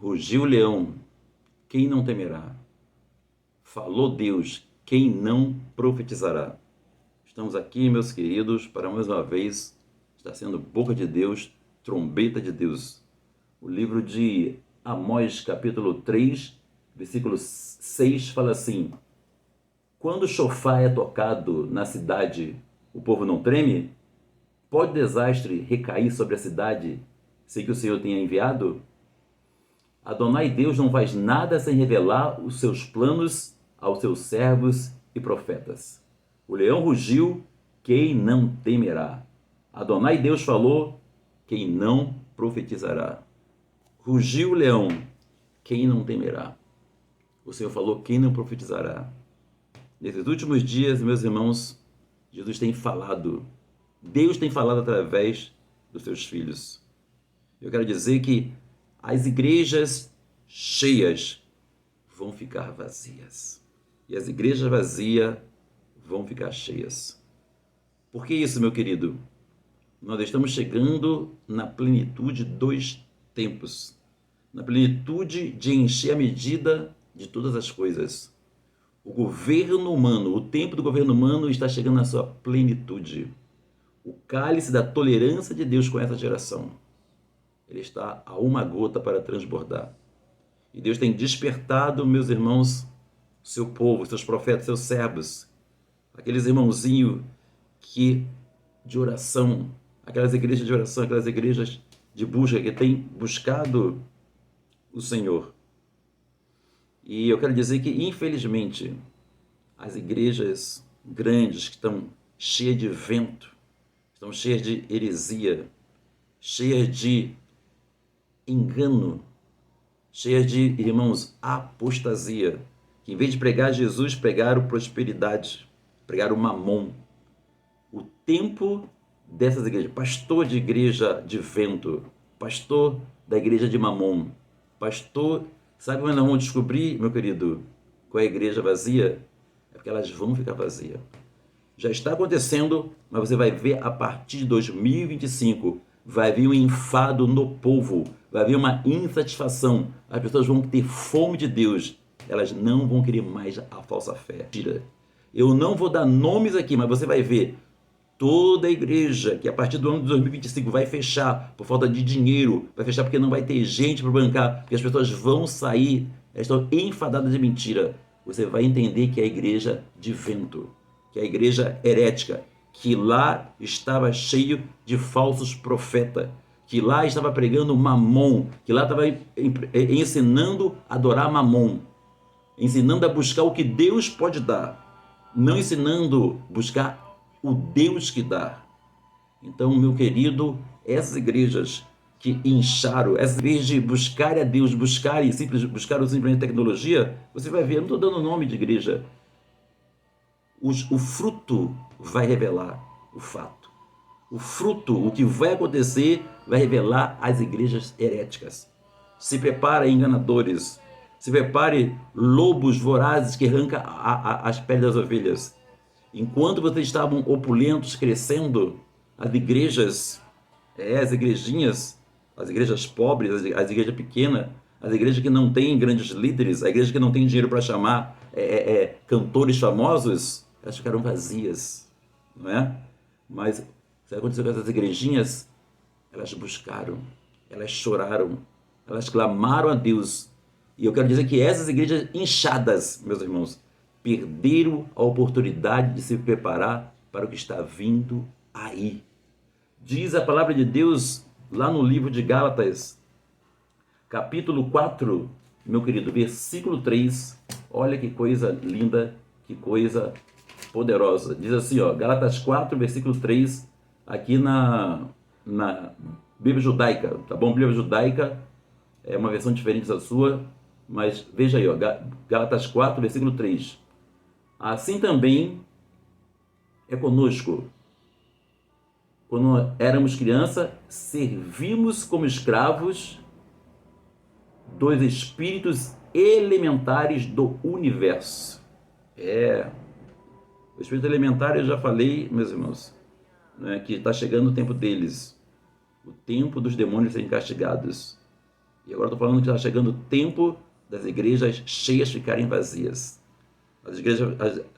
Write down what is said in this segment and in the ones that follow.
Rugiu o leão, quem não temerá? Falou Deus, quem não profetizará? Estamos aqui, meus queridos, para mais uma vez estar sendo boca de Deus, trombeta de Deus. O livro de Amós, capítulo 3, versículo 6, fala assim: quando o chofar é tocado na cidade, o povo não treme? Pode desastre recair sobre a cidade sem que o Senhor tenha enviado? Adonai Deus não faz nada sem revelar os seus planos aos seus servos e profetas. O leão rugiu, quem não temerá? Adonai Deus falou, quem não profetizará? Rugiu o leão, quem não temerá? O Senhor falou, quem não profetizará? Nesses últimos dias, meus irmãos, Jesus tem falado, Deus tem falado através dos seus filhos. Eu quero dizer que as igrejas cheias vão ficar vazias. E as igrejas vazias vão ficar cheias. Por que isso, meu querido? Nós estamos chegando na plenitude dos tempos. Na plenitude de encher a medida de todas as coisas. O governo humano, o tempo do governo humano está chegando na sua plenitude. O cálice da tolerância de Deus com essa geração. Ele está a uma gota para transbordar. E Deus tem despertado, meus irmãos, seu povo, seus profetas, seus servos, aqueles irmãozinhos que de oração, aquelas igrejas de oração, aquelas igrejas de busca que têm buscado o Senhor. E eu quero dizer que, infelizmente, as igrejas grandes que estão cheias de vento, estão cheias de heresia, cheias de engano, cheias de, irmãos, apostasia, que em vez de pregar Jesus, pregaram prosperidade, pregaram mamon. O tempo dessas igrejas, pastor de igreja de vento, pastor da igreja de mamon, pastor, sabe onde nós vamos descobrir, meu querido, qual é a igreja vazia? É porque elas vão ficar vazias. Já está acontecendo, mas você vai ver a partir de 2025, vai vir um enfado no povo, vai vir uma insatisfação, as pessoas vão ter fome de Deus, elas não vão querer mais a falsa fé. Eu não vou dar nomes aqui, mas você vai ver toda a igreja que a partir do ano de 2025 vai fechar por falta de dinheiro, vai fechar porque não vai ter gente para bancar, porque as pessoas vão sair, elas estão enfadadas de mentira. Você vai entender que é a igreja de vento, que é a igreja herética, que lá estava cheio de falsos profetas, que lá estava pregando mamon, que lá estava ensinando a adorar mamon, ensinando a buscar o que Deus pode dar, não ensinando a buscar o Deus que dá. Então, meu querido, essas igrejas que incharam, essas igrejas de buscar a Deus, buscarem simplesmente tecnologia, você vai ver, eu não estou dando nome de igreja, o fruto vai revelar o fato. O fruto, o que vai acontecer, vai revelar as igrejas heréticas. Se prepare, enganadores. Se prepare, lobos vorazes que arrancam as peles das ovelhas. Enquanto vocês estavam opulentos, crescendo, as igrejas, as igrejinhas, as igrejas pobres, as igrejas pequenas, as igrejas que não têm grandes líderes, a igreja que não tem dinheiro para chamar cantores famosos, elas ficaram vazias, não é? Mas o que aconteceu com essas igrejinhas? Elas buscaram, elas choraram, elas clamaram a Deus. E eu quero dizer que essas igrejas inchadas, meus irmãos, perderam a oportunidade de se preparar para o que está vindo aí. Diz a palavra de Deus lá no livro de Gálatas, capítulo 4, meu querido, versículo 3. Olha que coisa linda, que coisa poderosa. Diz assim, ó, Gálatas 4, versículo 3, aqui na Bíblia Judaica, tá bom? Bíblia Judaica é uma versão diferente da sua, mas veja aí, ó, Gálatas 4, versículo 3. Assim também é conosco. Quando éramos crianças, servimos como escravos dos espíritos elementares do universo. O espírito elementar, eu já falei, meus irmãos, né, que está chegando o tempo deles, o tempo dos demônios serem castigados. E agora estou falando que está chegando o tempo das igrejas cheias ficarem vazias.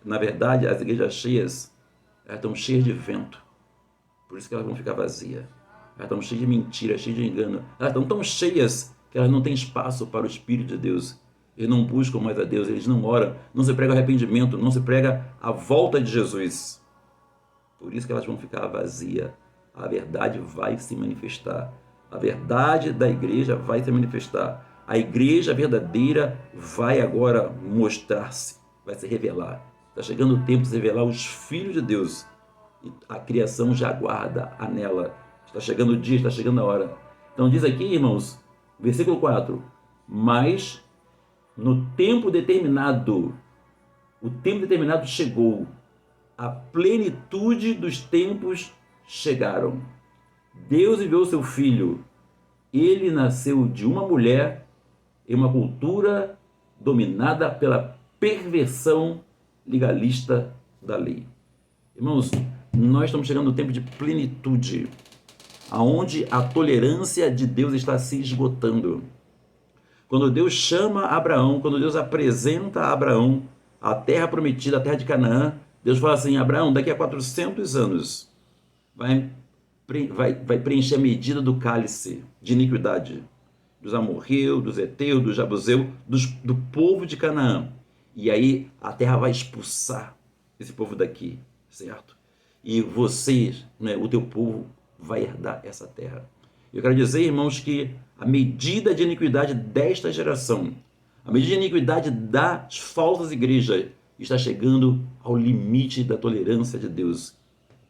Na verdade, as igrejas cheias, elas estão cheias de vento. Por isso que elas vão ficar vazias. Elas estão cheias de mentira, cheias de engano. Elas estão tão cheias que elas não têm espaço para o Espírito de Deus. Eles não buscam mais a Deus, eles não oram, não se prega arrependimento, não se prega a volta de Jesus. Por isso que elas vão ficar vazias. A verdade vai se manifestar. A verdade da igreja vai se manifestar. A igreja verdadeira vai agora mostrar-se, vai se revelar. Está chegando o tempo de se revelar os filhos de Deus. E a criação já aguarda a nela. Está chegando o dia, está chegando a hora. Então diz aqui, irmãos, versículo 4. Mas no tempo determinado, o tempo determinado chegou. A plenitude dos tempos chegaram. Deus enviou seu filho. Ele nasceu de uma mulher em uma cultura dominada pela perversão legalista da lei. Irmãos, nós estamos chegando no tempo de plenitude, aonde a tolerância de Deus está se esgotando. Quando Deus chama Abraão, quando Deus apresenta a Abraão a terra prometida, a terra de Canaã, Deus fala assim: Abraão, daqui a 400 anos vai preencher a medida do cálice de iniquidade dos amorreus, dos heteus, dos jebuseus, do povo de Canaã. E aí a terra vai expulsar esse povo daqui, certo? E vocês, né, o teu povo, vai herdar essa terra. Eu quero dizer, irmãos, que a medida de iniquidade desta geração, a medida de iniquidade das falsas igrejas, está chegando ao limite da tolerância de Deus.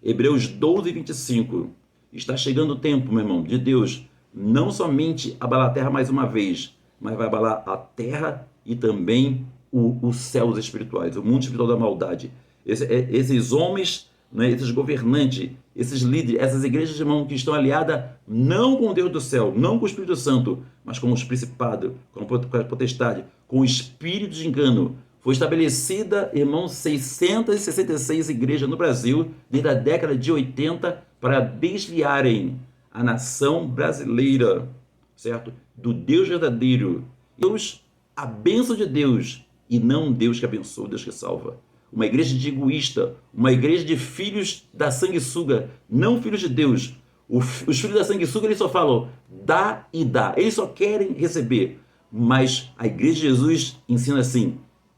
Hebreus 12, 25. Está chegando o tempo, meu irmão, de Deus não somente abalar a terra mais uma vez, mas vai abalar a terra e também os céus espirituais, o mundo espiritual da maldade. Esses homens, né, esses governantes, esses líderes, essas igrejas, irmão, que estão aliadas não com o Deus do céu, não com o Espírito Santo, mas com os principados, com a potestade, com o espírito de engano. Foi estabelecida, irmão, 666 igrejas no Brasil, desde a década de 80, para desviarem a nação brasileira, certo? Do Deus verdadeiro. Deus, a bênção de Deus, e não um Deus que abençoa, Deus que salva. Uma igreja de egoísta, uma igreja de filhos da sanguessuga, não filhos de Deus. Os filhos da sanguessuga, eles só falam dá e dá, eles só querem receber. Mas a igreja de Jesus ensina assim: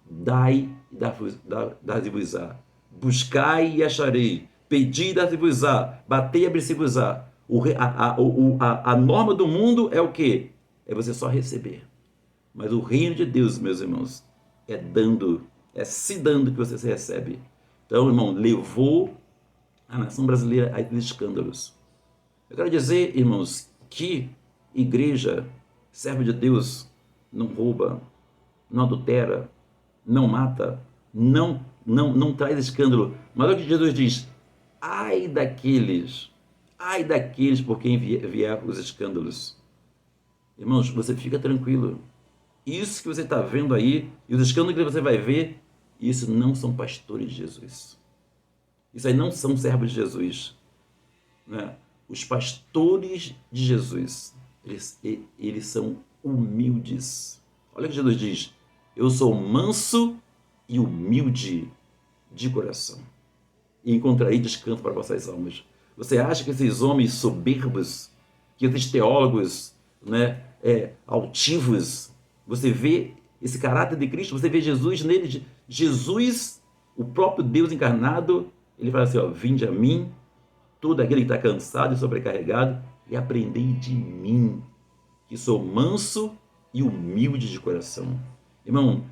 dai e dar-se-vos-á, buscai e acharei, pedi e dar-se-vos-á, batei e abrir-se-vos-á. A norma do mundo é o quê? É você só receber. Mas o reino de Deus, meus irmãos, é dando, é se dando que você se recebe. Então, irmão, levou a nação brasileira a esses escândalos. Eu quero dizer, irmãos, que igreja, servo de Deus, não rouba, não adultera, não mata, não traz escândalo. Mas olha o que Jesus diz: ai daqueles por quem vier os escândalos. Irmãos, você fica tranquilo. Isso que você está vendo aí, e os escândalos que você vai ver, isso não são pastores de Jesus. Isso aí não são servos de Jesus. Né? Os pastores de Jesus, eles são humildes. Olha o que Jesus diz: eu sou manso e humilde de coração, e encontrarei descanso para vossas almas. Você acha que esses homens soberbos, que esses teólogos, né, altivos, você vê esse caráter de Cristo, você vê Jesus nele, Jesus, o próprio Deus encarnado, ele fala assim: ó, vinde a mim, todo aquele que está cansado e sobrecarregado, e aprendei de mim, que sou manso e humilde de coração. Irmão,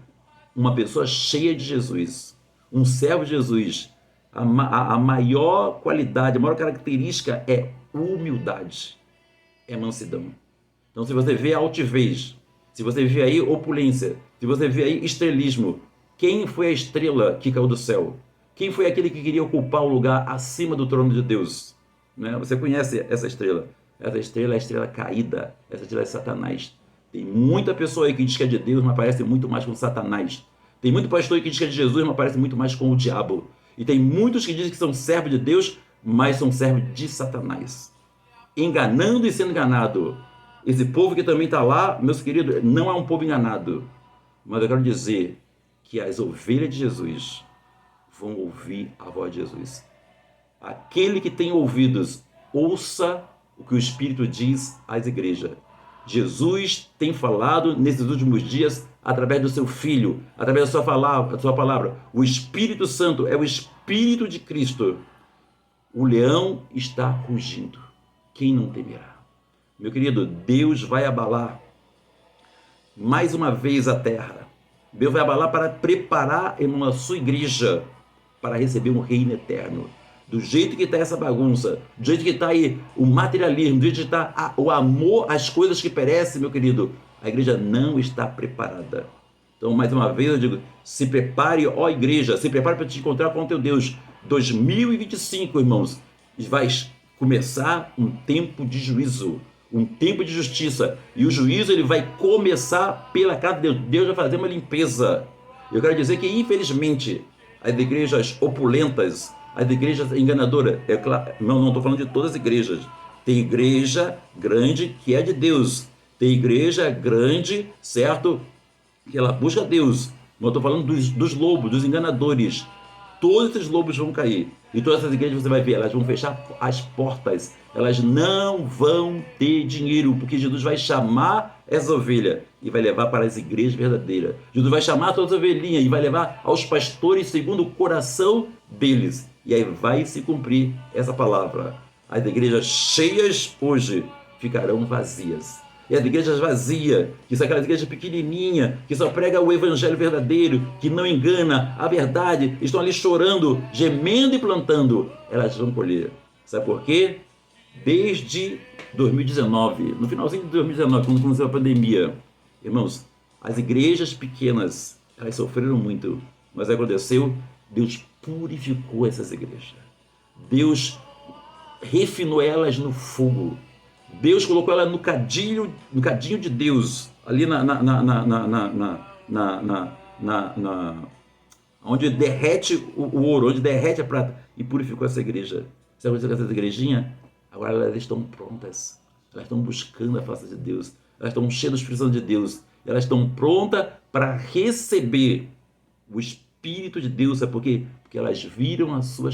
uma pessoa cheia de Jesus, um servo de Jesus, a maior qualidade, a maior característica é humildade, é mansidão. Então, se você vê altivez, se você vê aí opulência, se você vê aí estrelismo, quem foi a estrela que caiu do céu? Quem foi aquele que queria ocupar o lugar acima do trono de Deus? Né? Você conhece essa estrela? Essa estrela é a estrela caída, essa estrela é Satanás. Tem muita pessoa aí que diz que é de Deus, mas parece muito mais com Satanás. Tem muito pastor aí que diz que é de Jesus, mas parece muito mais com o diabo. E tem muitos que dizem que são servos de Deus, mas são servos de Satanás. Enganando e sendo enganado. Esse povo que também está lá, meus queridos, não é um povo enganado. Mas eu quero dizer que as ovelhas de Jesus vão ouvir a voz de Jesus. Aquele que tem ouvidos, ouça o que o Espírito diz às igrejas. Jesus tem falado nesses últimos dias através do seu Filho, através da sua palavra. O Espírito Santo é o Espírito de Cristo. O leão está rugindo. Quem não temerá? Meu querido, Deus vai abalar mais uma vez a terra. Deus vai abalar para preparar a sua igreja para receber um reino eterno. Do jeito que está essa bagunça, do jeito que está aí o materialismo, do jeito que está o amor às coisas que perecem, meu querido, a igreja não está preparada. Então, mais uma vez eu digo, se prepare, ó igreja, se prepare para te encontrar com o teu Deus. 2025, irmãos, vai começar um tempo de juízo, um tempo de justiça. E o juízo ele vai começar pela casa de Deus. Deus vai fazer uma limpeza. Eu quero dizer que, infelizmente, as igrejas opulentas, as igrejas enganadoras, é claro, não estou falando de todas as igrejas. Tem igreja grande que é de Deus. Tem igreja grande, certo, que ela busca Deus. Mas eu estou falando dos lobos, dos enganadores. Todos esses lobos vão cair. E todas essas igrejas você vai ver, elas vão fechar as portas. Elas não vão ter dinheiro, porque Jesus vai chamar essa ovelha e vai levar para as igrejas verdadeiras. Jesus vai chamar todas as ovelhinhas e vai levar aos pastores segundo o coração deles. E aí vai se cumprir essa palavra. As igrejas cheias hoje ficarão vazias. E as igrejas vazias, que são aquelas igrejas pequenininhas, que só pregam o evangelho verdadeiro, que não engana a verdade, estão ali chorando, gemendo e plantando, elas vão colher. Sabe por quê? Desde 2019, no finalzinho de 2019, quando começou a pandemia, irmãos, as igrejas pequenas, elas sofreram muito, mas o que aconteceu? Deus purificou essas igrejas. Deus refinou elas no fogo. Deus colocou ela no cadinho de Deus, ali onde derrete o ouro, onde derrete a prata, e purificou essa igreja. Sabe o que essas igrejinhas? Agora elas estão prontas, elas estão buscando a face de Deus, elas estão cheias do Espírito Santo de Deus, elas estão prontas para receber o Espírito de Deus. Sabe por quê? Porque elas viram a sua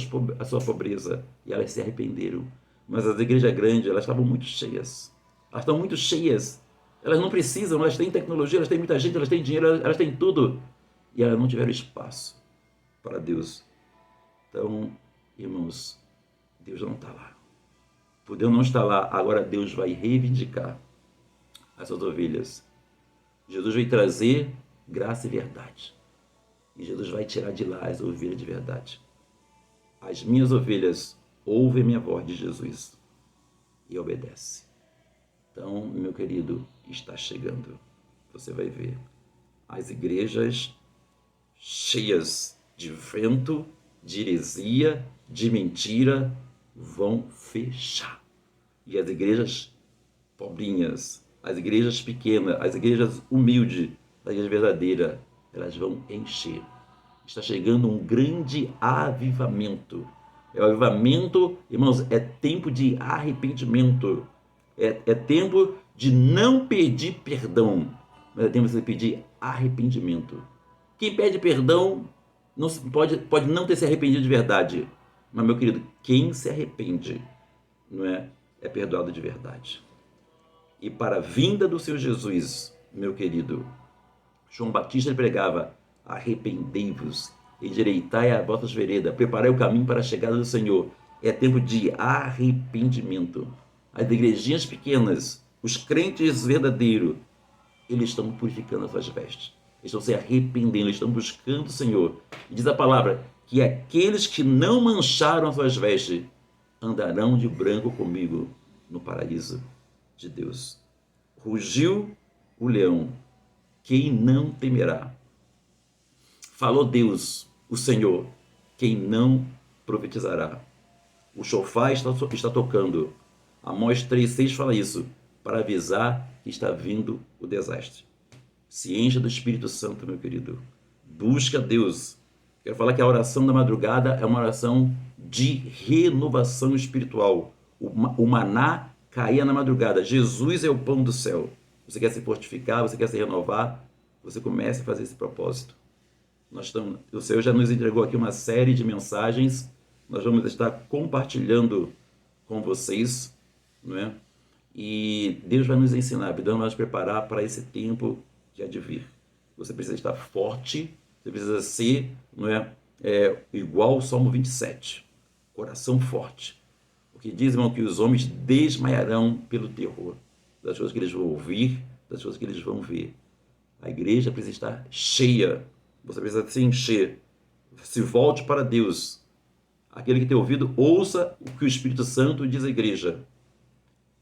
pobreza e elas se arrependeram. Mas as igrejas grandes, elas estavam muito cheias. Elas estão muito cheias. Elas não precisam, elas têm tecnologia, elas têm muita gente, elas têm dinheiro, elas têm tudo. E elas não tiveram espaço para Deus. Então, irmãos, Deus não está lá. Por Deus não estar lá, agora Deus vai reivindicar as suas ovelhas. Jesus vai trazer graça e verdade. E Jesus vai tirar de lá as ovelhas de verdade. As minhas ovelhas ouvem a minha voz de Jesus e obedece. Então, meu querido, está chegando. Você vai ver as igrejas cheias de vento, de heresia, de mentira, vão fechar. E as igrejas pobrinhas, as igrejas pequenas, as igrejas humildes, as igrejas verdadeiras, elas vão encher. Está chegando um grande avivamento. É o avivamento, irmãos, é tempo de arrependimento. É tempo de não pedir perdão, mas é tempo de você pedir arrependimento. Quem pede perdão não pode não ter se arrependido de verdade. Mas, meu querido, quem se arrepende não é perdoado de verdade. E para a vinda do seu Jesus, meu querido, João Batista pregava: arrependei-vos, endireitai as vossas veredas, preparai o caminho para a chegada do Senhor. É tempo de arrependimento. As igrejinhas pequenas, os crentes verdadeiros, eles estão purificando as suas vestes. Eles estão se arrependendo, eles estão buscando o Senhor. E diz a palavra que aqueles que não mancharam as suas vestes andarão de branco comigo no paraíso de Deus. Rugiu o leão, quem não temerá? Falou Deus, o Senhor, quem não profetizará? O chofar está tocando. Amós 3,6 fala isso, para avisar que está vindo o desastre. Se encha do Espírito Santo, meu querido. Busca Deus. Quero falar que a oração da madrugada é uma oração de renovação espiritual. O maná caía na madrugada. Jesus é o pão do céu. Você quer se fortificar, você quer se renovar, você comece a fazer esse propósito. O Senhor já nos entregou aqui uma série de mensagens, nós vamos estar compartilhando com vocês, não é? E Deus vai nos ensinar, Deus vai nos preparar para esse tempo que há de vir. Você precisa estar forte, você precisa ser, não é, igual ao Salmo 27, coração forte. Porque diz, irmão, que os homens desmaiarão pelo terror das coisas que eles vão ouvir, das coisas que eles vão ver. A igreja precisa estar cheia, você precisa se encher. Se volte para Deus. Aquele que tem ouvido, ouça o que o Espírito Santo diz à igreja.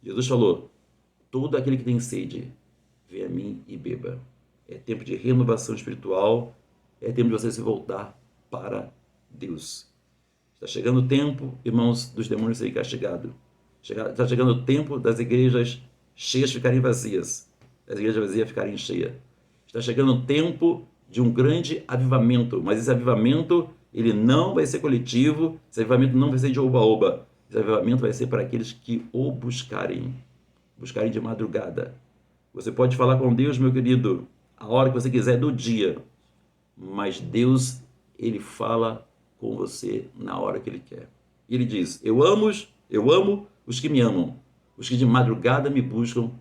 Jesus falou, todo aquele que tem sede, venha a mim e beba. É tempo de renovação espiritual, é tempo de você se voltar para Deus. Está chegando o tempo, irmãos, dos demônios serem castigados. Está chegando o tempo das igrejas cheias ficarem vazias, das igrejas vazias ficarem cheias. Está chegando o tempo de um grande avivamento, mas esse avivamento ele não vai ser coletivo, esse avivamento não vai ser de oba-oba, esse avivamento vai ser para aqueles que o buscarem de madrugada. Você pode falar com Deus, meu querido, a hora que você quiser do dia, mas Deus, ele fala com você na hora que ele quer. E ele diz, eu amo os que me amam, os que de madrugada me buscam,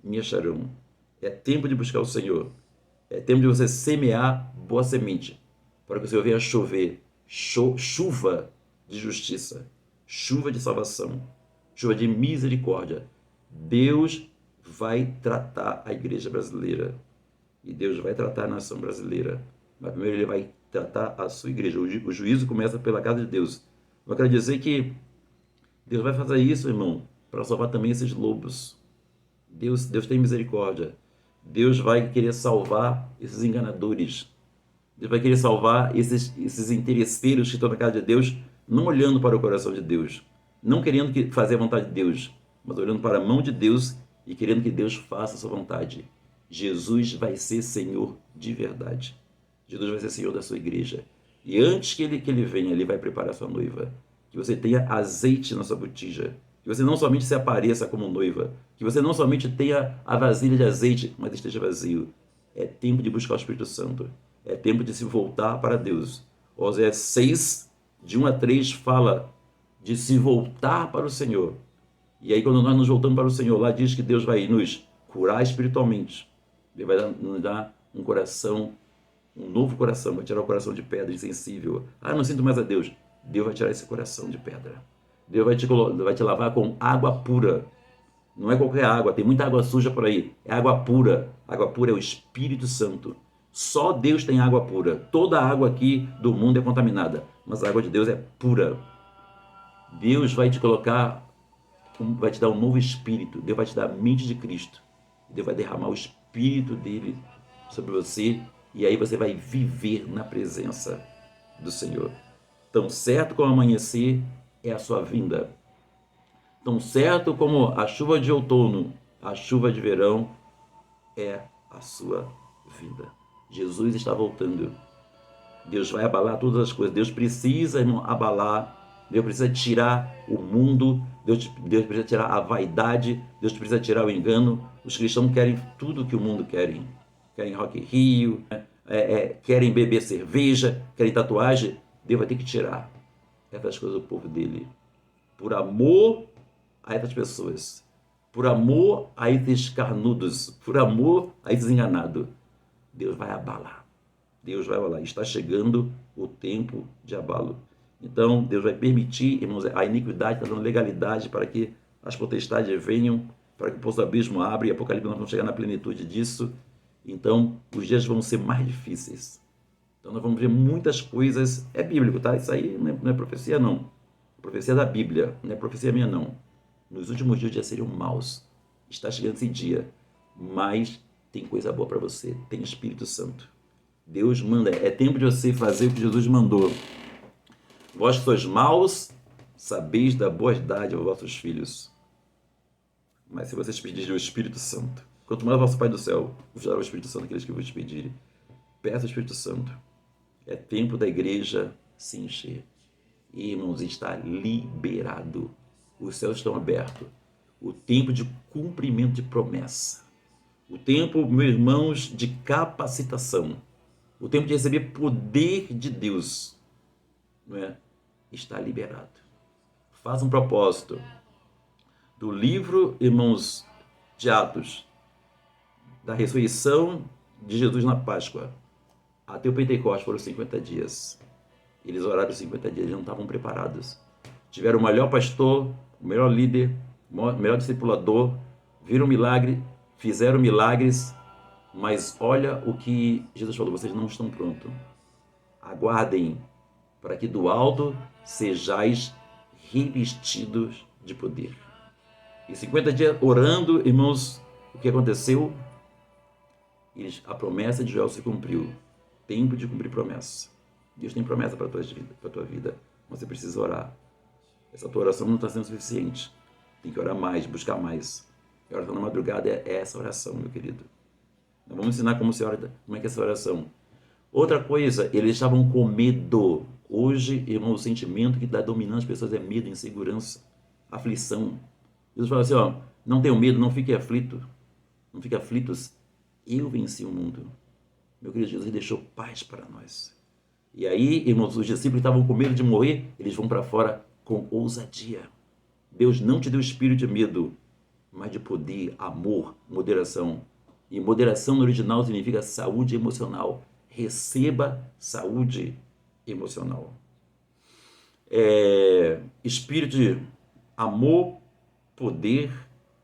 me acharão. É tempo de buscar o Senhor, é tempo de você semear boa semente, para que o Senhor venha chover, chuva de justiça, chuva de salvação, chuva de misericórdia. Deus vai tratar a igreja brasileira, e Deus vai tratar a nação brasileira, mas primeiro ele vai tratar a sua igreja. O juízo começa pela casa de Deus. Eu quero dizer que Deus vai fazer isso, irmão, para salvar também esses lobos. Deus tem misericórdia. Deus vai querer salvar esses enganadores. Deus vai querer salvar esses interesseiros que estão na casa de Deus, não olhando para o coração de Deus, não querendo fazer a vontade de Deus, mas olhando para a mão de Deus e querendo que Deus faça a sua vontade. Jesus vai ser Senhor de verdade. Jesus vai ser Senhor da sua igreja. E antes que ele venha, ele vai preparar a sua noiva. Que você tenha azeite na sua botija. Que você não somente se apareça como noiva. Que você não somente tenha a vasilha de azeite, mas esteja vazio. É tempo de buscar o Espírito Santo. É tempo de se voltar para Deus. Oséias 6, de 1 a 3, fala de se voltar para o Senhor. E aí, quando nós nos voltamos para o Senhor, lá diz que Deus vai nos curar espiritualmente. Ele vai nos dar um coração, um novo coração, vai tirar o coração de pedra, insensível. Ah, não sinto mais a Deus. Deus vai tirar esse coração de pedra. Deus vai te lavar com água pura. Não é qualquer água, tem muita água suja por aí. É água pura. Água pura é o Espírito Santo. Só Deus tem água pura. Toda a água aqui do mundo é contaminada, mas a água de Deus é pura. Deus vai te colocar, vai te dar um novo espírito. Deus vai te dar a mente de Cristo. Deus vai derramar o Espírito dele sobre você e aí você vai viver na presença do Senhor. Tão certo como amanhecer é a sua vinda. Tão certo como a chuva de outono, a chuva de verão é a sua vinda. Jesus está voltando. Deus vai abalar todas as coisas. Deus precisa, irmão, abalar. Deus precisa tirar o mundo. Deus precisa tirar a vaidade. Deus precisa tirar o engano. Os cristãos querem tudo que o mundo querem. Querem Rock in Rio, querem beber cerveja, querem tatuagem. Deus vai ter que tirar essas coisas do povo dele. Por amor a essas pessoas. Por amor a esses carnudos. Por amor a esses enganados. Deus vai abalar. Deus vai abalar. Está chegando o tempo de abalo. Então, Deus vai permitir, irmãos, a iniquidade, está dando legalidade para que as potestades venham, para que o poço do abismo abra e Apocalipse nós vamos chegar na plenitude disso. Então, os dias vão ser mais difíceis. Então, nós vamos ver muitas coisas. É bíblico, tá? Isso aí não é profecia, não. Profecia da Bíblia, não é profecia minha, não. Nos últimos dias os dias seriam maus. Está chegando esse dia. Mas tem coisa boa para você. Tem Espírito Santo. Deus manda. É tempo de você fazer o que Jesus mandou. Vós que sois maus, sabeis da boa idade aos vossos filhos. Mas se vocês pedirem o Espírito Santo, quanto mais o vosso Pai do céu vos dará o Espírito Santo àqueles que vos pedirem. Peça o Espírito Santo. É tempo da igreja se encher. E, irmãos, está liberado. Os céus estão abertos. o tempo de cumprimento de promessa, o tempo, meus irmãos, de capacitação, o tempo de receber poder de Deus, não é? Está liberado. Faça um propósito. Do livro, irmãos, de Atos, da ressurreição de Jesus na Páscoa até o Pentecostes foram 50 dias. Eles oraram 50 dias, eles não estavam preparados. Tiveram o melhor pastor, o melhor líder, o melhor discipulador, viram milagre, fizeram milagres, mas olha o que Jesus falou: vocês não estão prontos. Aguardem para que do alto sejais revestidos de poder. E 50 dias orando, irmãos, o que aconteceu? A promessa de Joel se cumpriu. Tempo de cumprir promessa. Deus tem promessa para a tua vida. Você precisa orar. Essa tua oração não está sendo suficiente. Tem que orar mais, buscar mais. A oração na madrugada é essa oração, meu querido. Nós vamos ensinar como se ora, como é que é essa oração. Outra coisa, eles estavam com medo. Hoje, irmão, o sentimento que está dominando as pessoas é medo, insegurança, aflição. Jesus fala assim, ó, não tenham medo, não fiquem aflitos. Não fiquem aflitos. Eu venci o mundo. Meu querido, Jesus deixou paz para nós. E aí, irmãos, os discípulos estavam com medo de morrer, eles vão para fora com ousadia. Deus não te deu espírito de medo, mas de poder, amor, moderação. E moderação no original significa saúde emocional. Receba saúde emocional. Espírito de amor, poder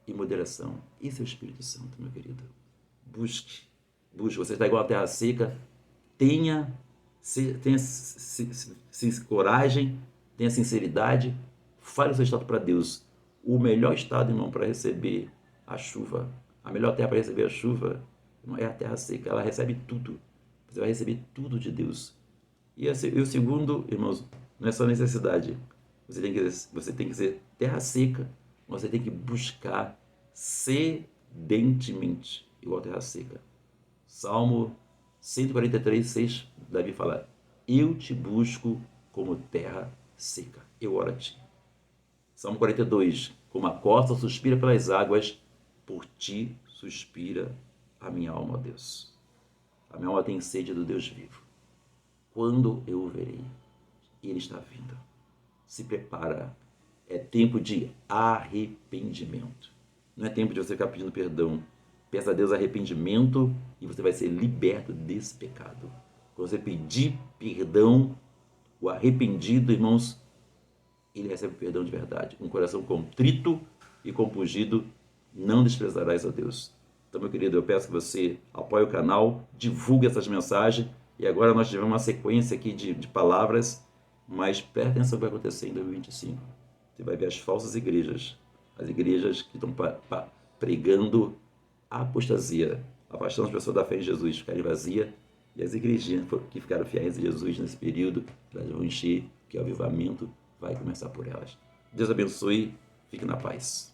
e moderação. Esse é o Espírito Santo, meu querido. Busque. Você está igual a terra seca. Tenha coragem, tenha sinceridade. Fale o seu estado para Deus. O melhor estado, irmão, para receber a chuva, a melhor terra para receber a chuva, não é a terra seca. Ela recebe tudo. Você vai receber tudo de Deus. E o segundo, irmãos, não é só necessidade. Você tem que ser terra seca. Você tem que buscar sedentemente, igual terra seca. Salmo 143, 6, Davi fala: eu te busco como terra seca. Eu oro a ti. Salmo 42, como a costa suspira pelas águas, por ti suspira a minha alma, ó Deus. A minha alma tem sede do Deus vivo. Quando eu o verei? Ele está vindo. Se prepara. É tempo de arrependimento. Não é tempo de você ficar pedindo perdão. Peça a Deus arrependimento e você vai ser liberto desse pecado. Quando você pedir perdão, o arrependido, irmãos, ele recebe perdão de verdade. Um coração contrito e compungido, não desprezarás a Deus. Então, meu querido, eu peço que você apoie o canal, divulgue essas mensagens. E agora nós tivemos uma sequência aqui de palavras, mas preste atenção no que vai acontecer em 2025. Você vai ver as falsas igrejas, as igrejas que estão pregando a apostasia, afastando as pessoas da fé em Jesus, ficarem vazias, e as igrejinhas que ficaram fiéis a Jesus nesse período, elas vão encher, que o avivamento vai começar por elas. Deus abençoe, fique na paz.